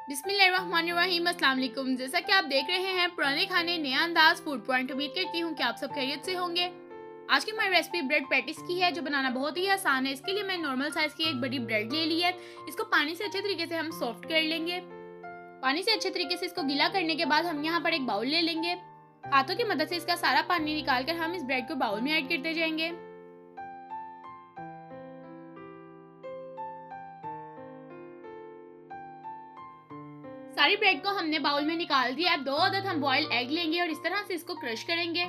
बिस्मिल्लाहिर्रहमानिर्रहीम, अस्सलाम वालेकुम। जैसा कि आप देख रहे हैं पुराने खाने नया अंदाज फूड पॉइंट। उम्मीद करती हूँ कि आप सब खैरियत से होंगे। आज की हमारी रेसिपी ब्रेड पैटिस की है, जो बनाना बहुत ही आसान है। इसके लिए मैं नॉर्मल साइज की एक बड़ी ब्रेड ले ली है। इसको पानी से अच्छे तरीके से हम सॉफ्ट कर लेंगे। पानी से अच्छे तरीके से इसको गीला करने के बाद हम यहाँ पर एक बाउल ले लेंगे। हाथों की मदद से इसका सारा पानी निकाल कर हम इस ब्रेड को बाउल में ऐड करते जाएंगे। सारी ब्रेड को हमने बाउल में निकाल दिया। अब 2 अदद हम बॉइल्ड एग लेंगे और इस तरह से इसको क्रश करेंगे।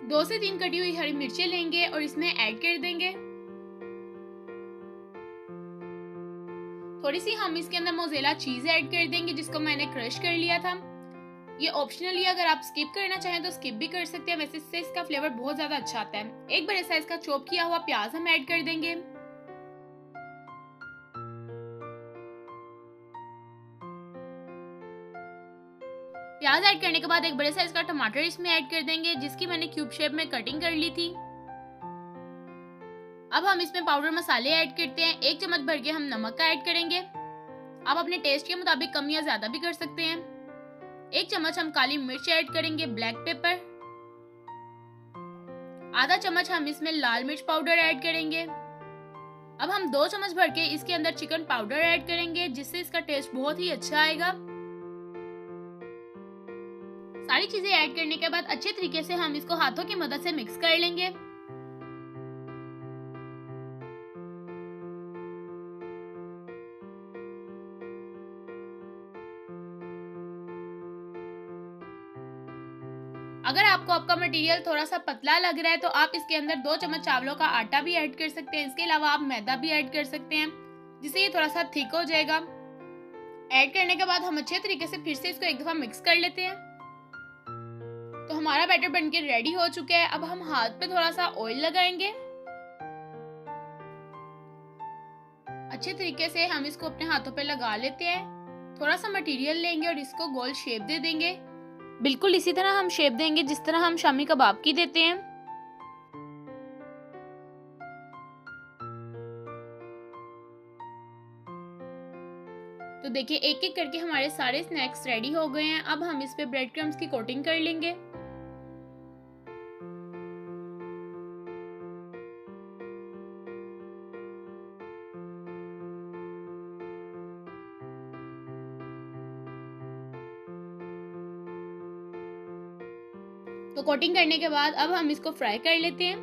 दो से 3 कटी हुई हरी मिर्चें लेंगे और इसमें ऐड कर देंगे। थोड़ी सी हम इसके अंदर मोज़रेला चीज ऐड कर देंगे, जिसको मैंने क्रश कर लिया था। ये ऑप्शनली, अगर आप स्किप करना चाहें तो स्किप भी कर सकते हैं। वैसे इससे इसका फ्लेवर बहुत ज्यादा अच्छा आता है। एक बड़े साइज का चॉप किया हुआ प्याज हम ऐड कर देंगे। प्याज ऐड करने के बाद एक बड़े साइज का टमाटर इसमें ऐड कर देंगे, जिसकी मैंने क्यूब शेप में कटिंग कर ली थी। अब हम इसमें पाउडर मसाले ऐड करते हैं। 1 चम्मच भर के हम नमक का ऐड करेंगे। आप अपने टेस्ट के मुताबिक कम या ज्यादा भी कर सकते हैं। 1 चम्मच हम काली मिर्च ऐड करेंगे, ब्लैक पेपर। आधा चम्मच हम इसमें लाल मिर्च पाउडर ऐड करेंगे। अब हम 2 चम्मच भर के इसके अंदर चिकन पाउडर ऐड करेंगे, जिससे इसका टेस्ट बहुत ही अच्छा आएगा। सारी चीजें ऐड करने के बाद अच्छे तरीके से हम इसको हाथों की मदद से मिक्स कर लेंगे। अगर आपको आपका मटेरियल थोड़ा सा पतला लग रहा है तो आप इसके अंदर 2 चम्मच चावलों का आटा भी ऐड कर सकते हैं। इसके अलावा आप मैदा भी ऐड कर सकते हैं, जिससे ये थोड़ा सा थिक हो जाएगा। ऐड करने के बाद हम अच्छे तरीके से फिर से इसको एक दफा मिक्स कर लेते हैं। तो हमारा बैटर बनके रेडी हो चुका है। अब हम हाथ पे थोड़ा सा ऑयल लगाएंगे। अच्छे तरीके से हम इसको अपने हाथों पे लगा लेते हैं। थोड़ा सा मटेरियल लेंगे और इसको गोल शेप दे देंगे। बिल्कुल इसी तरह हम शेप देंगे जिस तरह हम शामी कबाब की देते हैं। तो देखिए, एक एक करके हमारे सारे स्नैक्स रेडी हो गए हैं। अब हम इस पे ब्रेड क्रम्स की कोटिंग कर लेंगे। तो कोटिंग करने के बाद अब हम इसको फ्राई कर लेते हैं।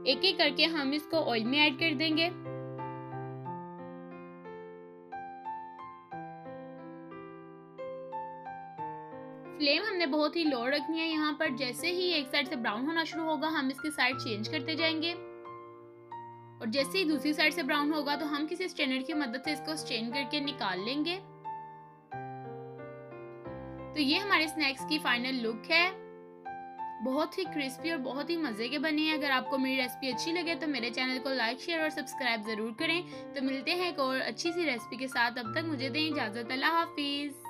एक एक करके हम इसको ऑयल में ऐड कर देंगे। फ्लेम हमने बहुत ही लो रखनी है यहाँ पर। जैसे ही एक साइड से ब्राउन होना शुरू होगा, हम इसकी साइड चेंज करते जाएंगे। और जैसे ही दूसरी साइड से ब्राउन होगा तो हम किसी स्ट्रेनर की मदद से इसको स्ट्रेन करके निकाल लेंगे। तो ये हमारे स्नैक्स की फाइनल लुक है। बहुत ही क्रिस्पी और बहुत ही मजे के बने हैं। अगर आपको मेरी रेसिपी अच्छी लगे तो मेरे चैनल को लाइक, शेयर और सब्सक्राइब जरूर करें। तो मिलते हैं एक और अच्छी सी रेसिपी के साथ। तब तक मुझे दें इजाजत। अल्लाह हाफिज।